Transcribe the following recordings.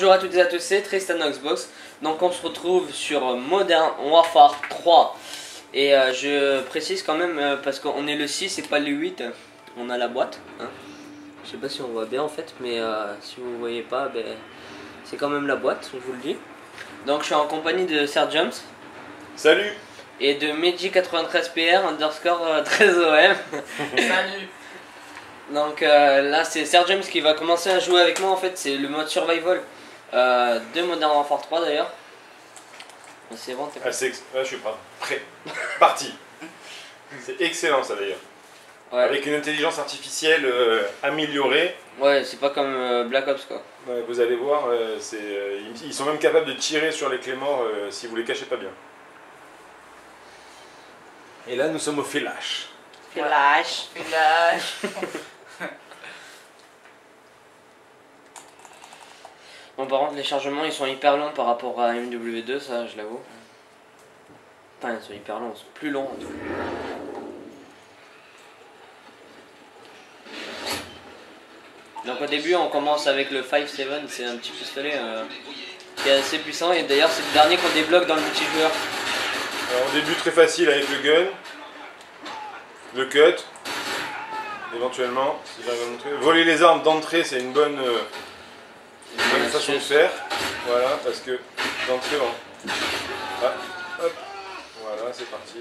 Bonjour à toutes et à tous, c'est Tristan Xbox. Donc on se retrouve sur Modern Warfare 3. Et je précise quand même, parce qu'on est le 6 et pas le 8, on a la boîte. Hein. Je sais pas si on voit bien en fait, mais si vous voyez pas, ben, c'est quand même la boîte, je vous le dis. Donc je suis en compagnie de Sergeant. Salut. Et de Meji93PR underscore 13OM. Salut. Donc là c'est Sergeant qui va commencer à jouer avec moi en fait, c'est le mode survival de Modern Warfare 3 d'ailleurs. C'est bon, t'es prêt? Je suis prêt. Parti. C'est excellent ça d'ailleurs. Ouais. Avec une intelligence artificielle améliorée. Ouais, c'est pas comme Black Ops quoi. Ouais, vous allez voir, ils sont même capables de tirer sur les Claymores si vous les cachez pas bien. Et là nous sommes au flash. Flash. Bon, par contre les chargements ils sont hyper longs par rapport à MW2, ça je l'avoue. Enfin ils sont hyper longs, ils sont plus longs en tout. Donc au début on commence avec le 5-7, c'est un petit pistolet qui est assez puissant et d'ailleurs c'est le dernier qu'on débloque dans le multijoueur. Alors, au début très facile avec le gun, le cut, éventuellement, si j'arrive à montrer. Voler les armes d'entrée c'est une bonne façon de faire, voilà, parce que d'entrée, hop, voilà, c'est parti.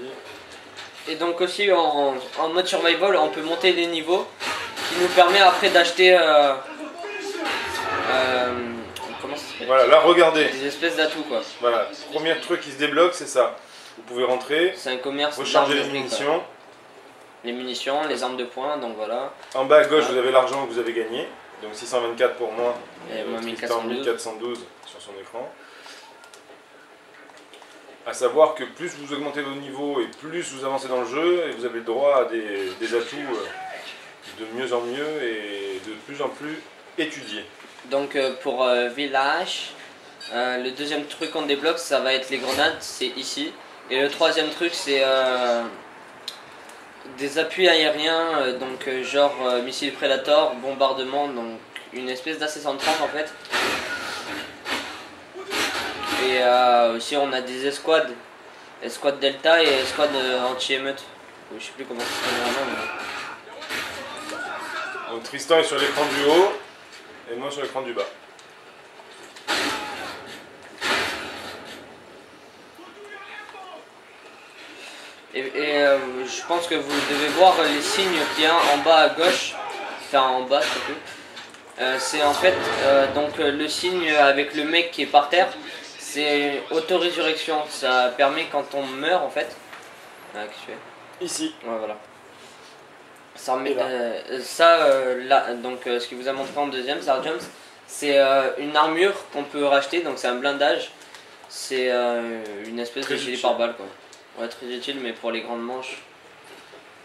Et donc aussi en mode survival on peut monter les niveaux, qui nous permet après d'acheter comment ça s'appelle ? Voilà, là regardez, Des espèces d'atouts quoi. voilà, premier truc qui se débloque c'est ça. Vous pouvez rentrer, C'est un commerce recharger les d'armes de prix, munitions. quoi. Les munitions, les armes de poing, donc voilà. En bas à gauche vous avez l'argent que vous avez gagné, donc 624 pour moi, Et moi Tristan 1412. 1412 sur son écran. A savoir que plus vous augmentez vos niveaux et plus vous avancez dans le jeu, et vous avez le droit à des atouts de mieux en mieux et de plus en plus étudiés. Donc pour village, le deuxième truc qu'on débloque ça va être les grenades, c'est ici. Et le troisième truc c'est des appuis aériens, donc genre missile Predator, bombardement, donc une espèce d'AC-130 en fait. Et aussi on a des escouades, escouade Delta et escouade anti-émeute. Je sais plus comment ça s'appelle vraiment mais... Donc Tristan est sur l'écran du haut et moi sur l'écran du bas. Et je pense que vous devez voir les signes qu'il y a en bas à gauche, enfin en bas surtout. C'est en fait donc le signe avec le mec qui est par terre, c'est auto-résurrection. Ça permet quand on meurt en fait. Qu'est-ce que tu fais ? Ici. Ouais, voilà. Ça remet, là. là, donc ce qu'il vous a montré en deuxième, Sergeant, c'est une armure qu'on peut racheter, donc c'est un blindage. C'est une espèce de gilet pare-balles quoi. Ouais, très utile, mais pour les grandes manches,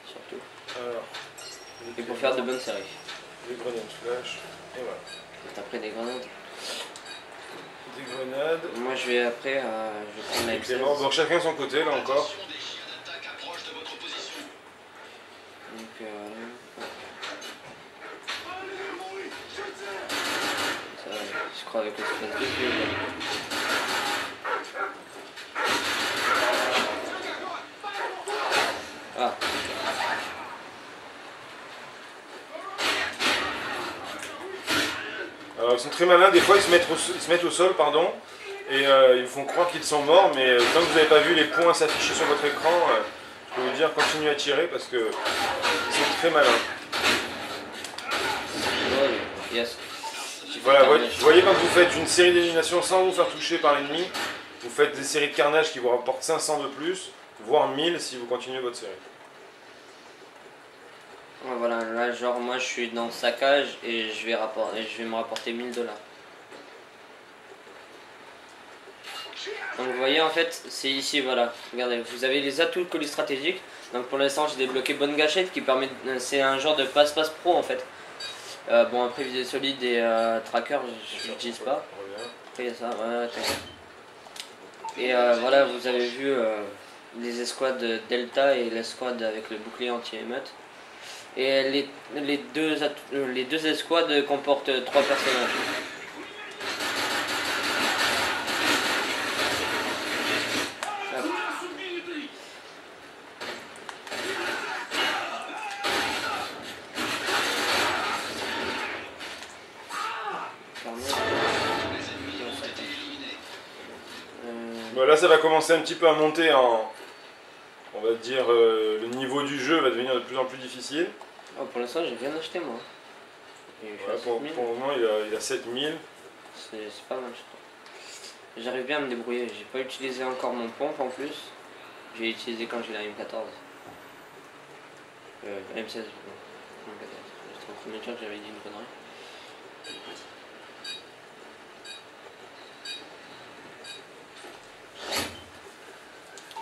surtout. Alors, Et pour faire de bonnes séries. des grenades flash, et voilà. T'as pris des grenades. Des grenades. Moi je vais après, je vais prendre la Et M16. Clément, donc chacun son côté là encore. Donc ça, je crois avec l'espèce de vieux. Ah. Alors ils sont très malins, des fois ils se mettent au sol, pardon, et ils vous font croire qu'ils sont morts, mais tant que vous n'avez pas vu les points s'afficher sur votre écran, je peux vous dire continuez à tirer parce que ils sont très malins. Ouais, yes. Voilà, vous voyez quand vous faites une série d'éliminations sans vous faire toucher par l'ennemi, vous faites des séries de carnage qui vous rapportent 500 de plus, voire 1000 si vous continuez votre série. Ouais, voilà, là genre moi je suis dans le saccage et je vais me rapporter 1000 $. Donc vous voyez en fait c'est ici, voilà, regardez, vous avez les atouts de colis stratégique. Donc pour l'instant j'ai débloqué bonne gâchette qui permet, c'est un genre de passe-passe pro en fait. Bon après visée solide et tracker je l'utilise pas. Après il y a ça, ouais, et voilà vous avez vu les escouades Delta et l'escouade avec le bouclier anti-émeute. Et les deux escouades comportent 3 personnages. Voilà, ça va commencer un petit peu à monter en... On va dire, le niveau du jeu va devenir de plus en plus difficile. Oh, pour l'instant, j'ai rien acheté moi. Et je suis à Voilà, pour 7000. le moment, il a 7000. C'est pas mal, je trouve. J'arrive bien à me débrouiller. J'ai pas utilisé encore mon pompe en plus. J'ai utilisé quand j'ai la M14. M16. M14. J'étais en premier que j'avais dit une connerie.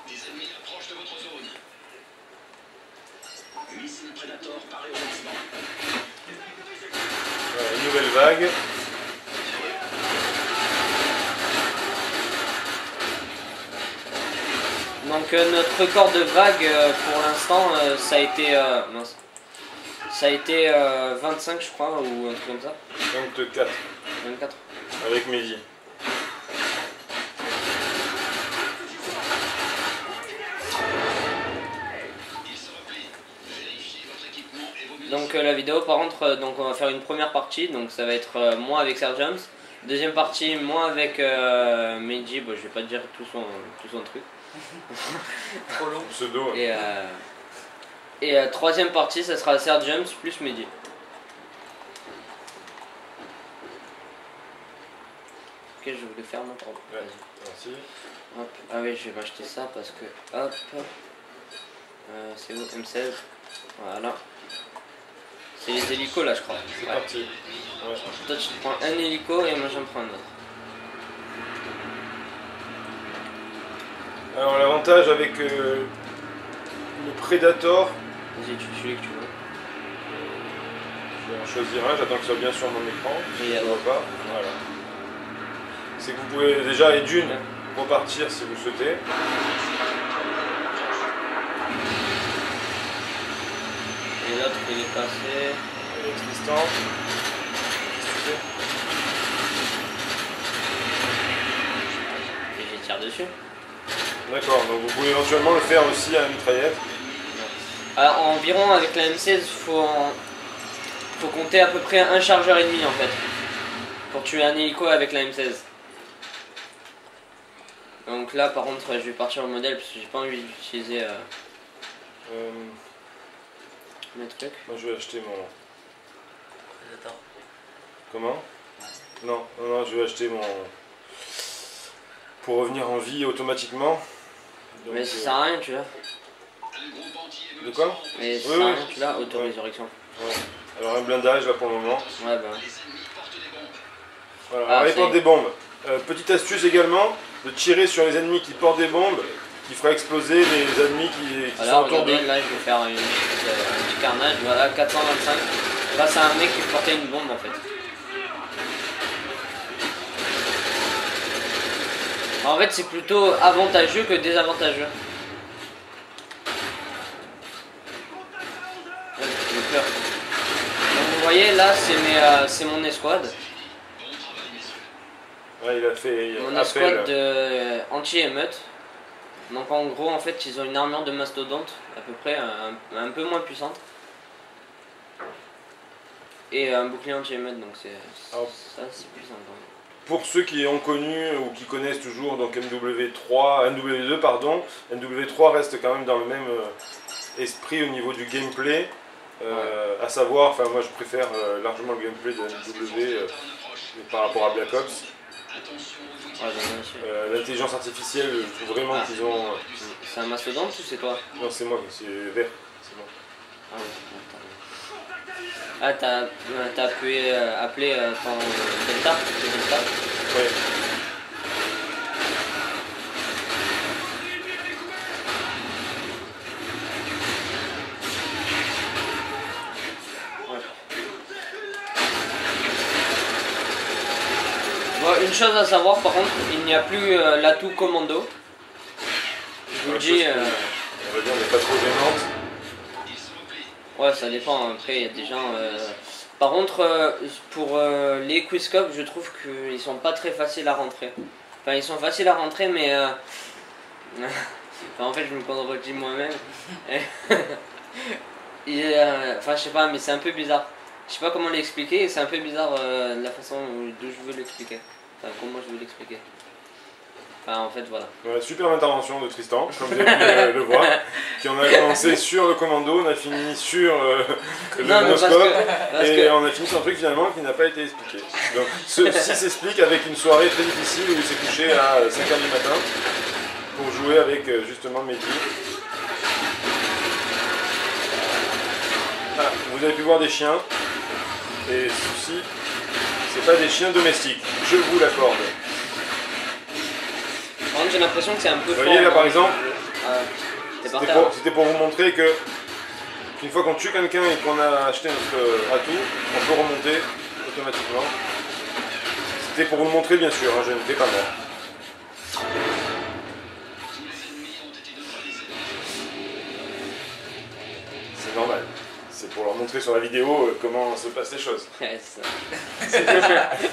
Des ennemis approchent de votre zone. Missile Predator paré au lancement. Voilà, une nouvelle vague. Donc notre record de vague pour l'instant ça a été mince. Ça a été 25 je crois ou un truc comme ça. 24 24. avec Mehdi. Il se replie. Vérifiez votre équipement et vos munitions. Donc la vidéo par contre donc on va faire une première partie donc ça va être moi avec Sergeant. Deuxième partie moi avec Meiji, bon, je vais pas te dire tout son truc. Trop long. Pseudo. Et troisième partie ça sera Sergeant plus Meiji. Ok, je voulais faire mon propre. Ouais. Vas-y. Merci. Hop. Ah oui, je vais m'acheter ça parce que hop. C'est où M16. Voilà. C'est les hélicos là je crois. C'est Ouais. parti. Ouais. Toi tu te prends un hélico et moi j'en prends un autre. Alors l'avantage avec le Predator, Vas-y, tu celui que tu veux. je vais en choisir un, j'attends qu'il soit bien sur mon écran. Et Je ne alors vois pas. Voilà. C'est que vous pouvez déjà et d'une repartir si vous souhaitez. Et l'autre il est passé. Allez, Tristan. Qu'est-ce que tu fais? Et j'y tire dessus. D'accord, donc vous pouvez éventuellement le faire aussi à la mitraillette. Alors environ avec la M16 faut compter à peu près un chargeur et demi en fait. Pour tuer un hélico avec la M16. Donc là par contre je vais partir au modèle parce que j'ai pas envie d'utiliser mes trucs. Moi je vais acheter mon... Prédator. Comment? Non, non, non, je vais acheter mon... Pour revenir en vie automatiquement. Donc, Mais ça sert à rien tu l'as. Un groupe entier De quoi? Mais ça Oui, sert à oui. rien tu l'as, auto-résurrection. Ouais. Alors un blindage là pour le moment. Ouais bah. Les ennemis portent des bombes. Voilà, Ah, alors, ils c'est- portent des bombes. Petite astuce également, de tirer sur les ennemis qui portent des bombes, qui fera exploser les ennemis qui sont Alors autour regardez, d'eux. là je vais faire un petit carnage, voilà 425. Là c'est un mec qui portait une bombe en fait. En fait c'est plutôt avantageux que désavantageux. Ouais, j'ai peur. Donc vous voyez là c'est mon escouade. Ouais, il a fait Mon appel. escouade de anti-émeute. Donc en gros en fait ils ont une armure de mastodonte à peu près un peu moins puissante. Et un bouclier anti-émeute donc c'est Alors, ça c'est plus sympa. pour ceux qui ont connu ou qui connaissent toujours donc MW2 pardon, MW3 reste quand même dans le même esprit au niveau du gameplay. À savoir, enfin moi je préfère largement le gameplay de MW par rapport à Black Ops. Ouais, bien sûr. L'intelligence artificielle, je trouve vraiment qu'ils ont... C'est un mastodonte ou c'est toi? Non, c'est moi, c'est vert, c'est moi. Ah ouais, t'as appelé ton Delta? Le Delta? Ouais. Ouais. Bon, une chose à savoir par contre, il n'y a plus l'atout commando. Je vous le dis, On va dire, n'est pas trop gênante. ouais ça dépend, après il y a des gens... Par contre, pour les quizscopes, je trouve qu'ils sont pas très faciles à rentrer. Enfin ils sont faciles à rentrer mais... enfin, en fait je me contredis moi-même. Enfin je sais pas mais c'est un peu bizarre. Je sais pas comment l'expliquer et c'est un peu bizarre la façon dont je veux l'expliquer. Enfin comment je veux l'expliquer. Enfin, en fait, voilà. Ouais, superbe intervention de Tristan, comme vous avez pu le voir, qui en a commencé sur le commando, on a fini sur le Non, mais monoscope, parce et que- on a fini sur un truc finalement qui n'a pas été expliqué. Donc ceci s'explique avec une soirée très difficile où il s'est couché à 5h du matin pour jouer avec justement Mehdi. Ah, vous avez pu voir des chiens, et ceci, c'est pas des chiens domestiques, je vous l'accorde. Par contre, j'ai l'impression que c'est un peu Vous voyez là par exemple, Ah, t'es par terre. c'était pour vous montrer que qu'une fois qu'on tue quelqu'un et qu'on a acheté notre atout, on peut remonter automatiquement. C'était pour vous le montrer bien sûr, hein, je n'étais pas mort. C'est normal. C'est pour leur montrer sur la vidéo comment se passent les choses. Ouais, c'est ça.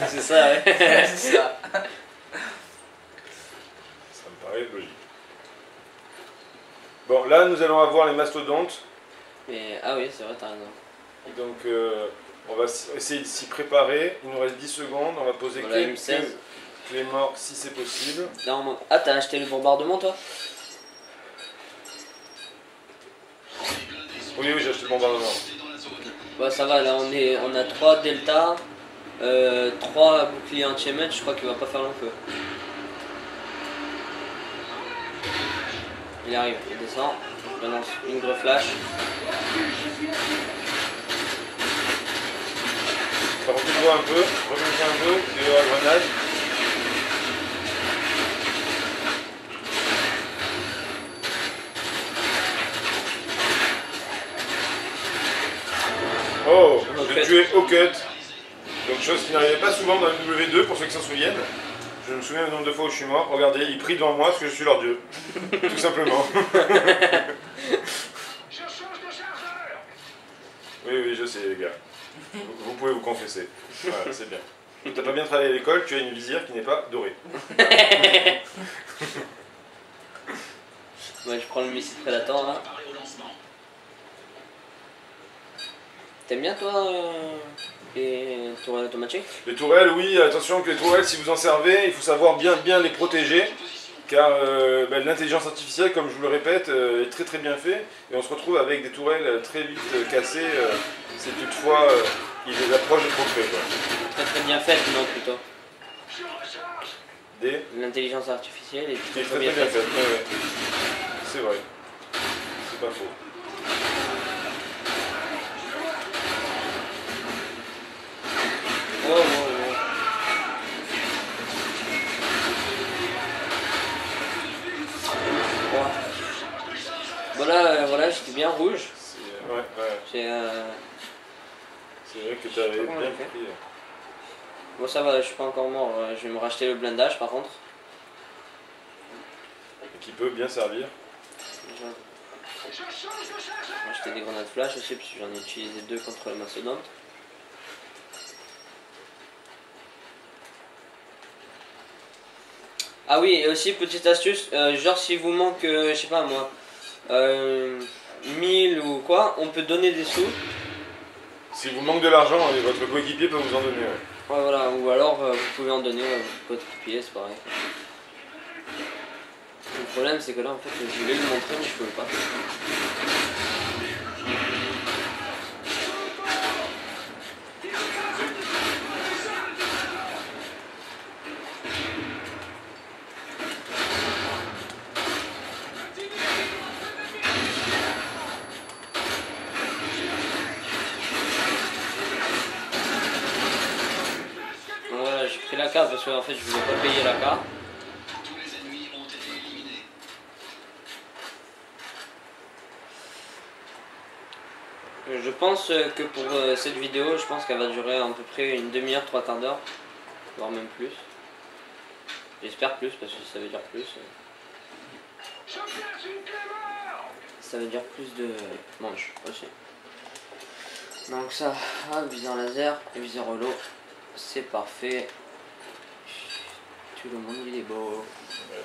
C'est ça, ouais. C'est ça. Ça me paraît logique. Bon, là nous allons avoir les mastodontes. Mais, ah oui, c'est vrai, t'as raison. Donc on va essayer de s'y préparer. Il nous reste 10 secondes. On va poser Voilà, M16. clé mort si c'est possible. Là, ah, t'as acheté le bombardement, toi? Oui, j'ai acheté le bombardement. Bah, ça va, là, on a 3 delta, 3 boucliers anti-mètre, je crois qu'il va pas faire long feu. Il arrive, il descend, je lance une grosse flash. Par contre, tu vois un peu, remonter un peu, de la grenade. Oh, je l'ai tué au cut. Donc chose qui n'arrivait pas souvent dans le W2 pour ceux qui s'en souviennent. Je me souviens le nombre de fois où je suis mort. Regardez, il prie devant moi parce que je suis leur dieu. Tout simplement. Oui, je sais les gars. Vous pouvez vous confesser. Voilà, c'est bien. T'as pas bien travaillé à l'école, tu as une visière qui n'est pas dorée. Ouais, je prends le missile prédateur là. T'aimes bien toi les tourelles automatiques? Les tourelles, oui, attention que les tourelles, si vous en servez, il faut savoir bien les protéger. Car l'intelligence artificielle, comme je vous le répète, est très bien fait. Et on se retrouve avec des tourelles très vite cassées. Si toutefois ils les approchent de trop près. Quoi. Très bien faite, non plutôt. Des L'intelligence artificielle est qui est très très bien bien faite. faite. Ouais. C'est vrai. C'est pas faux. Oh, oh, oh. Bon. Voilà, j'étais bien rouge. Ouais. C'est C'est vrai que tu avais comment bien j'ai fait. pris. Bon, ça va, je suis pas encore mort. Je vais me racheter le blindage par contre. Et qui peut bien servir. J'ai acheté des grenades flash aussi, parce que j'en ai utilisé 2 contre le mastodonte. Ah oui, et aussi petite astuce, genre si vous manque, je sais pas moi, 1000 ou quoi, on peut donner des sous. Si vous manque de l'argent, votre coéquipier peut vous en donner. Ouais. Ouais, voilà, ou alors vous pouvez en donner à votre coéquipier, c'est pareil. Le problème c'est que là en fait je voulais le montrer mais je pouvais pas. Voilà, j'ai pris la carte parce qu'en fait je voulais pas payer la carte. Tous les ennemis ont été éliminés. Je pense que pour cette vidéo, je pense qu'elle va durer à peu près une demi-heure, 3 quarts d'heure, voire même plus. J'espère plus parce que ça veut dire plus. Ça veut dire plus de manches aussi. Donc ça, viseur laser et viseur holo, c'est parfait. Tout le monde il est beau.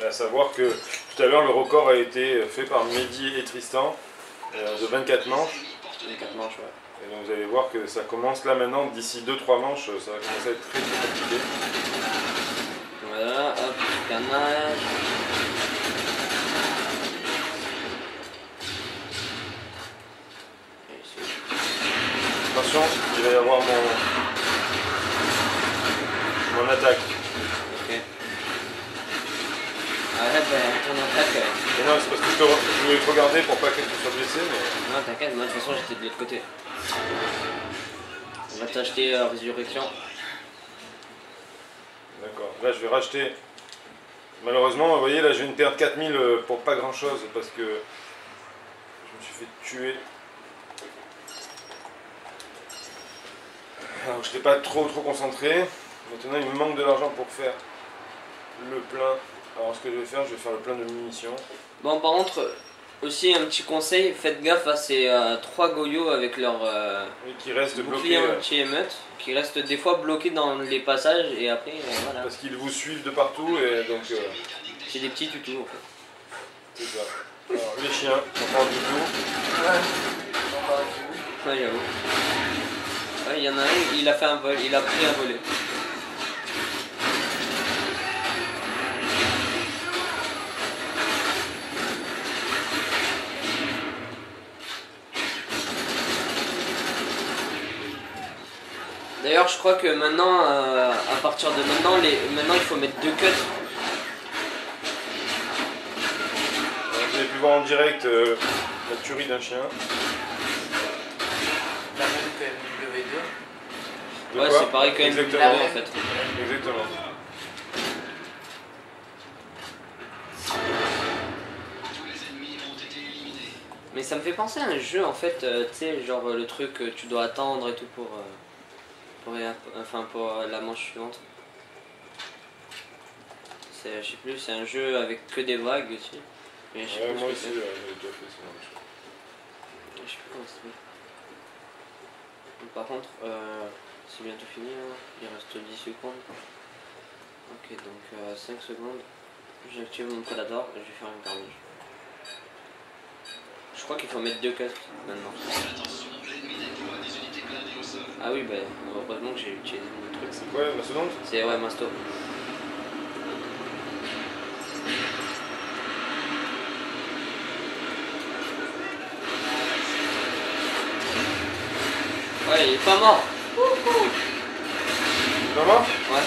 À savoir que tout à l'heure le record a été fait par Mehdi et Tristan de 24 manches. Les 4 manches, ouais. Et donc vous allez voir que ça commence là maintenant, d'ici 2-3 manches, ça va commencer à être très compliqué. Voilà, hop, carnage. chance, il va y avoir mon attaque. Ok. Arrête, ton attaque. Et non, c'est parce que je voulais te regarder pour pas que tu sois blessé, mais... Non, t'inquiète, moi de toute façon j'étais de l'autre côté. On va t'acheter Résurrection. D'accord, là je vais racheter. Malheureusement, vous voyez, là je viens de perdre 4000 pour pas grand chose parce que je me suis fait tuer. Alors je n'étais pas trop concentré. Maintenant il me manque de l'argent pour faire le plein. Alors ce que je vais faire le plein de munitions. Bon, par contre, aussi un petit conseil, faites gaffe à ces 3 goyots avec leur Oui, qui reste bouclier bloqué. anti-émeute, qui restent des fois bloqués dans les passages et après, voilà. Parce qu'ils vous suivent de partout et donc... C'est des petits tutous en fait. c'est ça. Alors les chiens, on parle du tout. Ouais, j'avoue. Ouais, il y en a un, il a fait un vol, il a pris un volet. D'ailleurs, je crois que maintenant, à partir de maintenant, maintenant il faut mettre 2 cuts. Vous avez pu voir en direct la tuerie d'un chien. La même que MW2. De Ouais, quoi c'est pareil que Exactement. MW2 en fait. Exactement. Tous les ennemis ont été éliminés. Mais ça me fait penser à un jeu en fait, tu sais, genre le truc que tu dois attendre et tout pour la manche suivante. C'est, je sais plus, c'est un jeu avec que des vagues aussi. Mais je sais Ouais, plus moi ce que aussi, c'est. j'ai déjà fait ça. Je sais plus comment ça s'appelle. Par contre, c'est bientôt fini, hein. Il reste 10 secondes. Ok, donc 5 secondes. J'active mon prédateur et je vais faire un carnage. Je crois qu'il faut mettre 2 cuts maintenant. Attention, l'ennemi déploie des unités blindées au sol. Ah oui, bah heureusement que j'ai utilisé mon truc. C'est quoi, mastodonte? C'est ouais, Masto. Ouais, il est pas mort. Comment? Ouais.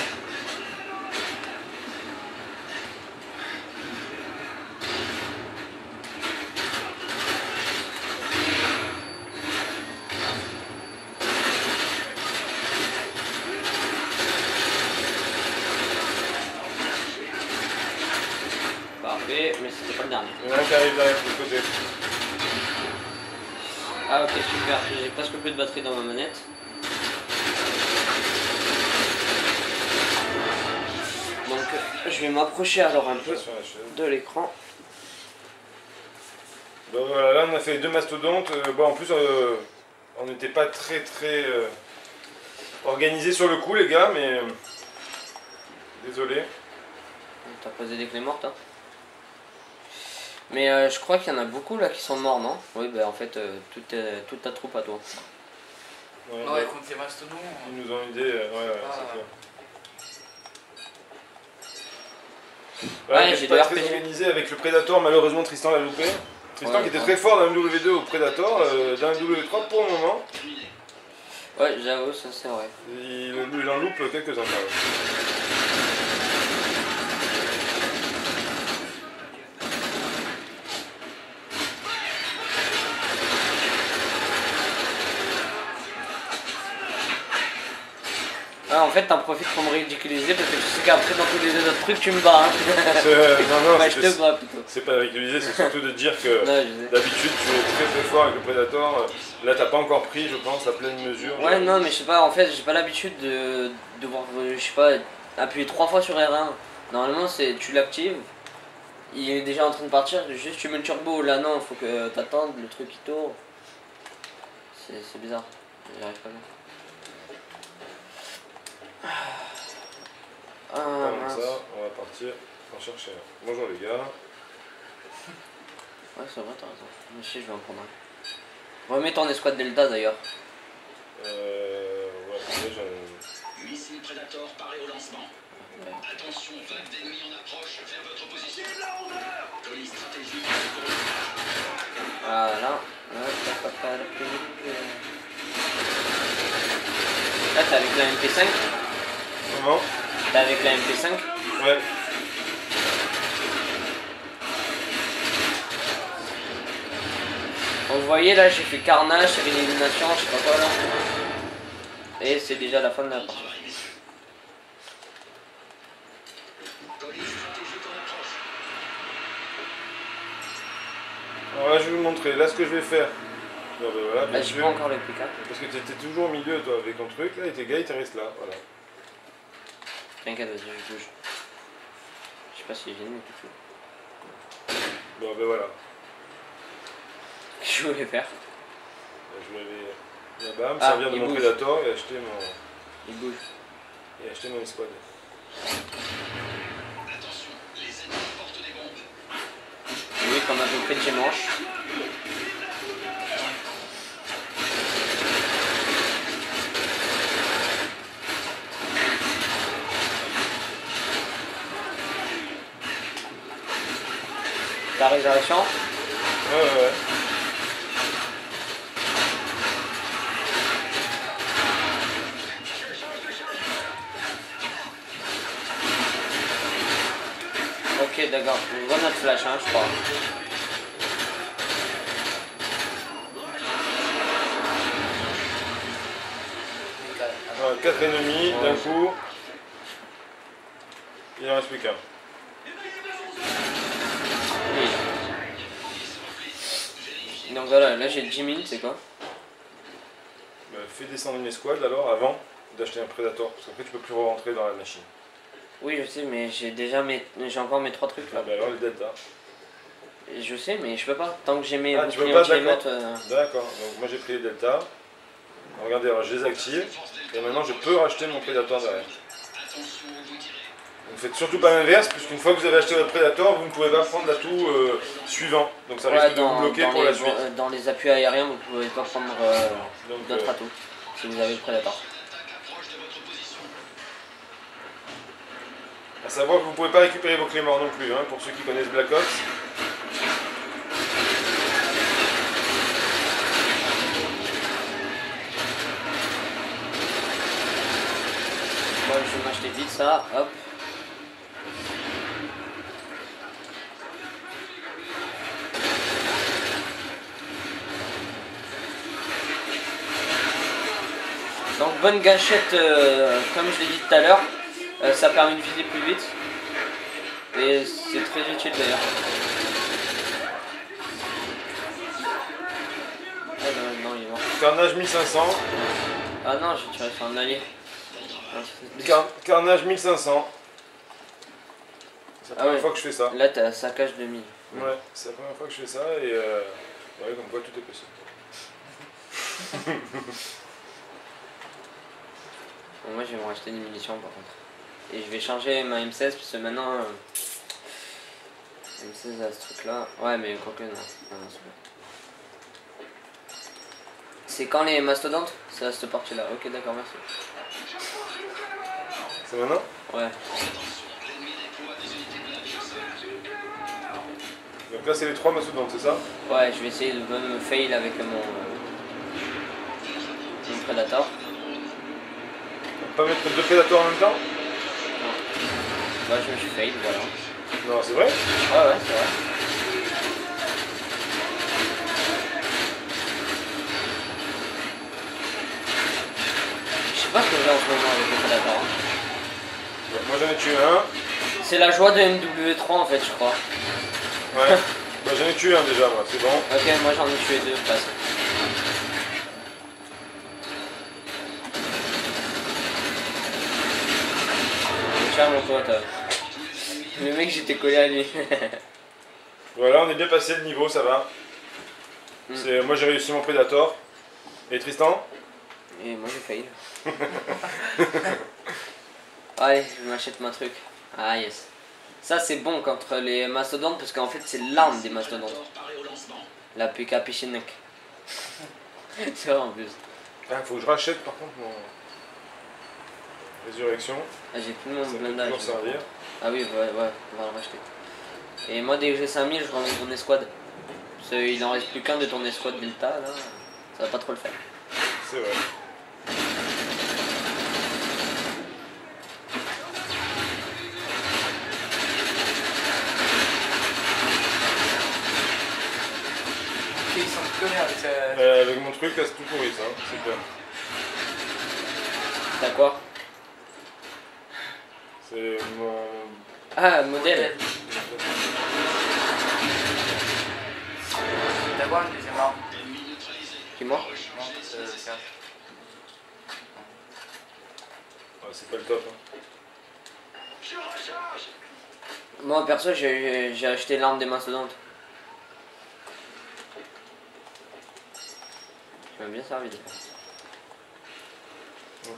Parfait, mais c'était pas le dernier. Il y en a un qui arrive derrière de l'autre côté. Ah ok, super, j'ai presque plus de batterie dans ma manette. Donc je vais m'approcher alors un peu Sur la chaise. de l'écran. Donc voilà, là on a fait 2 mastodontes. Bon, en plus, on n'était pas très organisé sur le coup, les gars, mais désolé. T'as posé des clés mortes hein. Mais je crois qu'il y en a beaucoup là qui sont morts, non? Oui, bah en fait, toute ta troupe à toi. Ouais, Ouais, contre les mastodons. ils nous ont aidés, ouais, Ah. c'est clair. Ouais, on j'ai était pas des très RPG. organisé avec le Predator, malheureusement Tristan l'a loupé. Tristan Ouais, qui était ouais. très fort dans MW2 au Predator, dans MW3 pour le moment, Ouais, j'avoue, ça c'est vrai. il en loupe quelques-uns. Quand même. Ouais, en fait, t'en profites pour me ridiculiser parce que tu sais qu'après, dans tous les autres trucs, tu me bats. Hein. Non, Bah, je te bats plutôt. c'est pas ridiculiser, c'est surtout de dire que Ouais, je sais. d'habitude tu es très fort avec le Predator. Là t'as pas encore pris, je pense, à pleine mesure. Ouais, non, mais je sais pas, en fait, j'ai pas l'habitude de devoir, je sais pas, appuyer 3 fois sur R1. Normalement, c'est tu l'actives, il est déjà en train de partir, juste tu mets le turbo. Là, non, faut que t'attendes, le truc qui tourne. C'est bizarre, j'y arrive pas bien. Ah, Comme mince. ça, on va partir en chercher un. Bonjour les gars. Ouais, c'est vrai, t'as raison. Moi aussi, je vais en prendre un. Remets ton escouade Delta d'ailleurs. Ouais, déjà, Missile Predator paré au lancement. Attention, vague d'ennemis en approche vers votre position. Colis stratégique pour le Voilà. Ouais, pas la plus vite. Là, t'es avec la MP5. Comment? T'es avec la MP5. Ouais. Donc, vous voyez, là, j'ai fait carnage, j'ai fait l'élimination, je sais pas quoi là. Et c'est déjà la fin de la partie. Alors là, je vais vous montrer. Là, ce que je vais faire. Bon, ben voilà, bien Là, j'ai sûr. pas encore le P4. Parce que tu étais toujours au milieu, toi, avec ton truc. Là, et tes gars, ils te restent là. Voilà. T'inquiète, vas-y, je bouge. Je sais pas si j'ai mais tout. Bon, ben voilà. Qu'est-ce que je voulais faire? Je vais là-bas me Ah, servir de il mon bouge. Predator et acheter mon, Il bouge. escouade. Attention, les ennemis portent des bombes. Oui, comme à peu près de chez manche. Ta résurrection? Ouais. Ok, d'accord. On voit notre flash, hein, je crois. Voilà, 4 ennemis d'un coup. Il en reste plus qu'un. Oui. Donc voilà, là j'ai 10 000, c'est quoi? Bah, fais descendre une escouade alors avant d'acheter un Predator. Parce qu'après tu peux plus rentrer dans la machine. Oui, je sais, mais j'ai encore mes 3 trucs Ah, là. bah alors les Delta. Et je sais, mais je peux pas. Tant que j'ai mes Ah, tu peux boucliers pas, anti-émeutes, D'accord, donc moi j'ai pris les Delta. Regardez, alors je les active. Et maintenant je peux racheter mon Predator derrière. Attention où vous tirez. Donc faites surtout pas l'inverse, puisqu'une fois que vous avez acheté votre Predator, vous ne pouvez pas prendre l'atout suivant. Donc ça risque de vous bloquer pour la suite. dans les appuis aériens, vous pouvez pas prendre Donc, d'autres atouts si vous avez le Predator. L'attaque approche de votre position. à savoir que vous ne pouvez pas récupérer vos clés morts non plus, hein, pour ceux qui connaissent Black Ops. Moi je vais m'acheter vite ça, hop. Donc bonne gâchette, comme je l'ai dit tout à l'heure, ça permet de viser plus vite. Et c'est très utile d'ailleurs. Ah non, il est mort. Carnage 1500. Ah non, j'ai tiré sur un allié. Carnage 1500. C'est la Ah première ouais. fois que je fais ça. Là t'as un saccage de mine. Ouais, c'est la première fois que je fais ça et ouais, comme quoi tout est possible. Bon, moi je vais me racheter des munitions par contre. Et je vais changer ma M16 parce que maintenant M16 a ce truc là. Ouais mais quoique non. Non, c'est bon. C'est quand les mastodontes? C'est à cette partie là. Ok d'accord, merci. C'est maintenant? Ouais. L'ennemi déploie des unités de navire. Donc là c'est les 3 mastodontes, c'est ça? Ouais, je vais essayer de me fail avec mon Predator. Pas mettre 2 Predators en même temps? Moi je me suis fail, voilà. Non, c'est vrai? Ouais, c'est vrai. Je sais pas ce que j'ai en ce moment avec le Predator. Hein. Ouais, moi j'en ai tué un. C'est la joie de MW3 en fait, je crois. Ouais. Bah j'en ai tué un déjà, moi, c'est bon. Ok, moi j'en ai tué 2 presque. Tiens mon pote. Le mec j'étais collé à lui. Voilà, on est bien passé le niveau, ça va. Moi j'ai réussi mon Predator. Et Tristan? Et moi j'ai failli. Allez, je m'achète ma truc. Ah yes. Ça c'est bon contre les mastodontes parce qu'en fait c'est l'arme des mastodontes. Paré au lancement. La PK Pichinek. C'est vrai en plus. Ah, faut que je rachète par contre mon résurrection. Ah, j'ai plus mon Ça peut blindage. toujours servir. Ah oui, ouais, on va le racheter. Et moi dès que j'ai 5000 je remets ton escouade. Parce qu'il en reste plus qu'un de ton escouade Delta là. Ça va pas trop le faire. C'est vrai. déconner avec ça. Avec mon truc, là c'est tout pourri ça, hein, c'est clair. T'as quoi? C'est mon... Ah, modèle. T'as quoi le deuxième arme? Qui moi? Non, c'est un... Ouais, c'est pas le top. Hein. Moi perso j'ai acheté l'arme des mastodontes. Tu m'as bien servi. Non,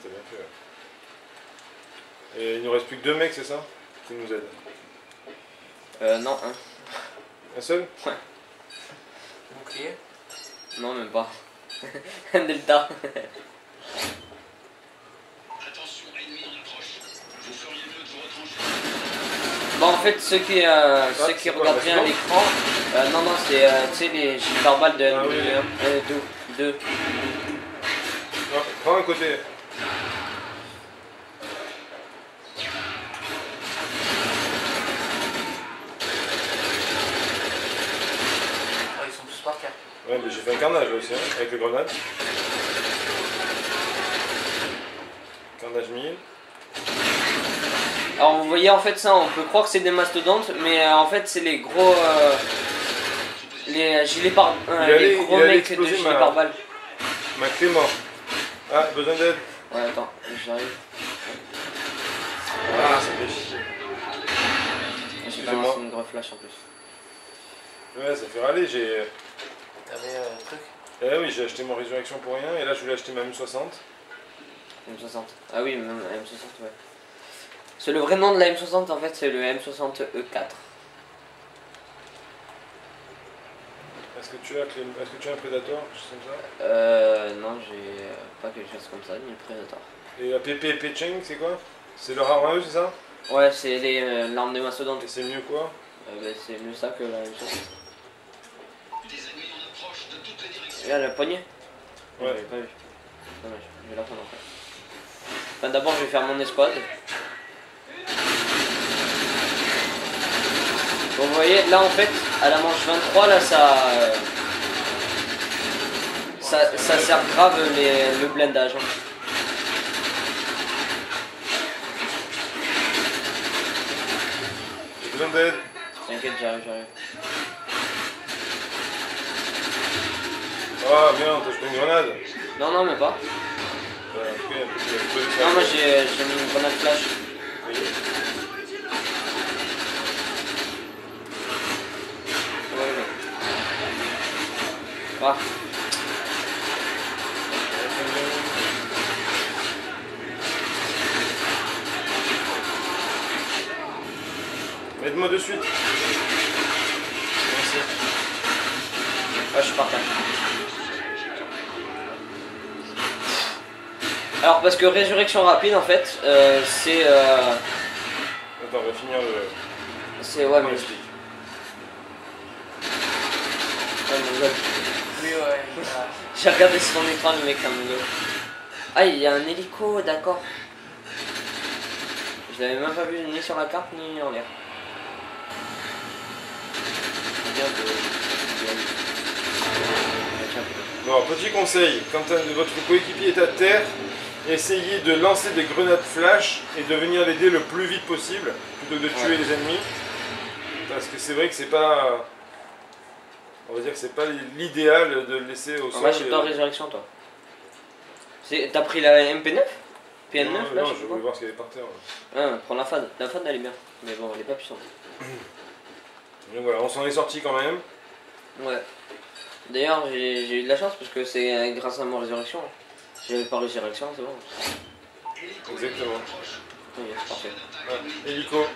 t'as bien fait. Ouais. Et il nous reste plus que 2 mecs, c'est ça? Qui nous aident. Non, Un seul? Ouais. Bouclier. Non, même pas. Un delta. Attention, ennemi en approche. Vous feriez mieux de vous retrancher. Bon, en fait, ceux qui c'est quoi, regardent la bien à seconde l'écran, non, non, c'est tu sais, les gilets pare-balles de Ah oui. deux. Non, prends un côté. Ah, ils sont tous par terre. Ouais, mais j'ai fait un carnage là aussi, hein, avec les grenades. Carnage 1000. Alors, vous voyez, en fait, ça, on peut croire que c'est des mastodontes, mais en fait, c'est les gros. Les gilets par. Les gros il allait mecs de exploser gilets pare-balles. Ma clé mort. Ah, besoin d'aide. Ouais, attends, j'arrive. Ah, ça fait chier. J'ai Excusez-moi. balancé une grosse flash en plus. Ouais, ça fait râler, j'ai... T'avais le truc. Eh oui, j'ai acheté mon résurrection pour rien, et là je voulais acheter ma M60. M60. Ah oui, même M60, ouais. C'est le vrai nom de la M60, en fait, c'est le M60E4. Est-ce que tu as un Predator, quelque chose comme ça? Non, j'ai pas quelque chose comme ça, ni le Predator. Et la PP Pecheng, c'est quoi? C'est leur arme à eux, c'est ça? Ouais, c'est l'arme des mastodontes. Et c'est mieux quoi? C'est mieux ça que la M60. Des ennemis en approche de toutes les directions. Et là, la poignée? Ouais. J'avais pas vu. Dommage, je vais la prendre après. Enfin, d'abord, je vais faire mon escouade. Bon, vous voyez, là en fait, à la manche 23, là ça sert grave le blindage. Hein. J'ai besoin d'aide. T'inquiète, j'arrive. Ah merde, t'as jeté une grenade. Non, mais pas. Ouais, en tout cas, il a explosé ça. Non, moi j'ai mis une grenade flash. Oui. Ouais. Ah. Aide-moi de suite. Merci. Ah, je suis partant. Alors, parce que résurrection rapide, en fait, c'est... Attends, on va finir le... C'est... Ouais, mais... le stick. Ouais, mon God. Oui, ouais. J'ai regardé sur ton écran, le mec, un mon God. Ah, il y a un hélico, d'accord. Je l'avais même pas vu ni sur la carte, ni en l'air. Bien Bon, petit conseil, quand votre coéquipier est à terre, essayez de lancer des grenades flash et de venir l'aider le plus vite possible, plutôt que de tuer les ennemis. Parce que c'est vrai que c'est pas... On va dire que c'est pas l'idéal de le laisser au sol. Moi, j'ai pas de résurrection, toi. T'as pris la MP9? PN9 Non, là, non, je sais je pas. voulais voir ce qu'il y avait par terre. Ah, prends la FAD. La FAD elle est bien. Mais bon, elle est pas puissante. Donc voilà, on s'en est sorti quand même. Ouais. D'ailleurs, j'ai eu de la chance parce que c'est grâce à mon résurrection. Si j'avais pas résurrection, c'est bon. Exactement. Oui, c'est parfait. Ouais. Hélico.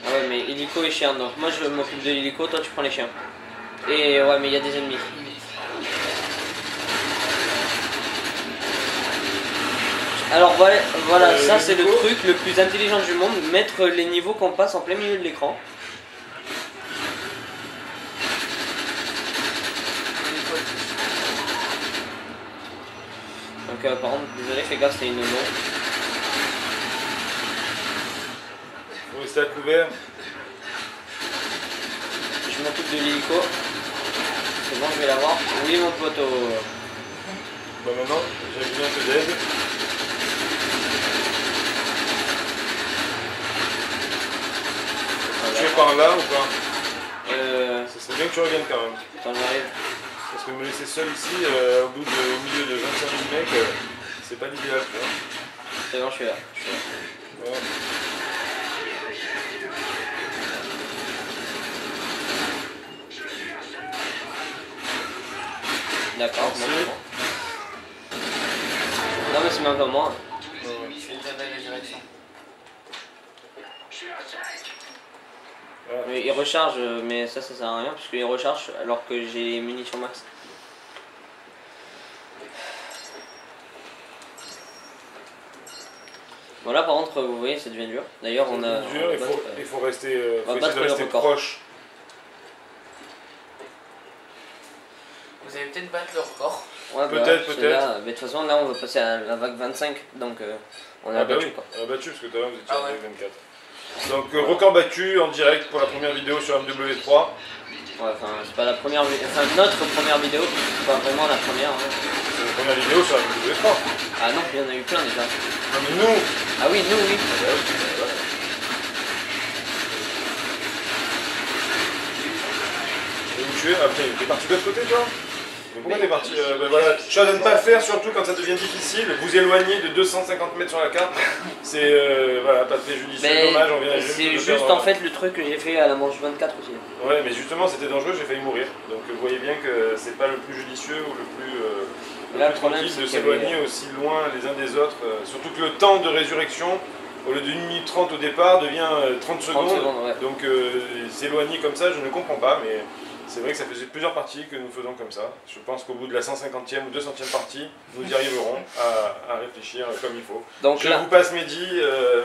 Ah ouais, mais hélico et chien. Donc moi je m'occupe de l'hélico, toi tu prends les chiens. Et ouais, mais il y a des ennemis. Alors voilà, ça c'est le truc le plus intelligent du monde, mettre les niveaux qu'on passe en plein milieu de l'écran. Donc par contre, désolé, fais gaffe, c'est une non. Faut rester à couvert. Je m'occupe de l'hélico. c'est bon, je vais l'avoir. Oui, mon poteau. Bah maintenant, j'ai besoin un peu d'aide. Tu es par là ou pas? Ça serait bien que tu reviennes quand même. Attends, j'arrive. Parce que me laisser seul ici, au milieu de 25 000 mecs, c'est pas l'idéal, tu vois. C'est bon, je suis là. Ouais. D'accord, Merci. bon, c'est bon. Non, mais c'est même pas moi. C'est une très belle résurrection. Voilà. Mais il recharge, mais ça sert à rien, puisqu'il recharge alors que j'ai munitions max. Bon là par contre vous voyez ça devient dur. D'ailleurs on a... C'est dur, il faut rester, on va faut essayer battre de le rester record. proche. Vous allez peut-être battre le record. Ouais, Peut-être, c'est peut-être. là. Mais de toute façon là on va passer à la vague 25, donc on a Ah bah battu oui, quoi. on a battu parce que tout à l'heure vous étiez Ah en ouais. 24. Donc record battu en direct pour la première vidéo sur MW3. Ouais, enfin c'est pas la première enfin notre première vidéo, c'est pas vraiment la première. Hein. C'est la première vidéo sur MW3. Ah non, il y en a eu plein déjà. Non mais nous. Ah oui, nous oui. Et où tu es? Ah putain, t'es parti de l'autre côté toi? Mais pourquoi t'es parti ben voilà, chose à ne pas faire surtout quand ça devient difficile, vous éloigner de 250 mètres sur la carte, c'est voilà, pas très judicieux, Mais dommage, on vient c'est de juste perdre, en fait le truc que j'ai fait à la manche 24 aussi. Ouais, mais justement c'était dangereux, j'ai failli mourir. Donc vous voyez bien que c'est pas le plus judicieux ou le plus, Là, le plus problème, tranquille de c'est qu'il y avait- s'éloigner aussi loin les uns des autres. Surtout que le temps de résurrection, au lieu de 1 minute 30 au départ, devient 30 secondes. 30 secondes, ouais. Donc s'éloigner comme ça, je ne comprends pas, mais c'est vrai que ça faisait plusieurs parties que nous faisons comme ça. Je pense qu'au bout de la 150e ou 200e partie, nous y arriverons à réfléchir comme il faut. Donc Je là, vous passe Mehdi.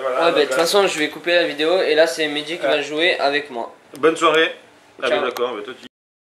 Voilà, ouais, bah, de donc toute là. façon je vais couper la vidéo et là c'est Mehdi qui Ah. va jouer avec moi. Bonne soirée. Ah Ciao. bah d'accord, bah, toi tu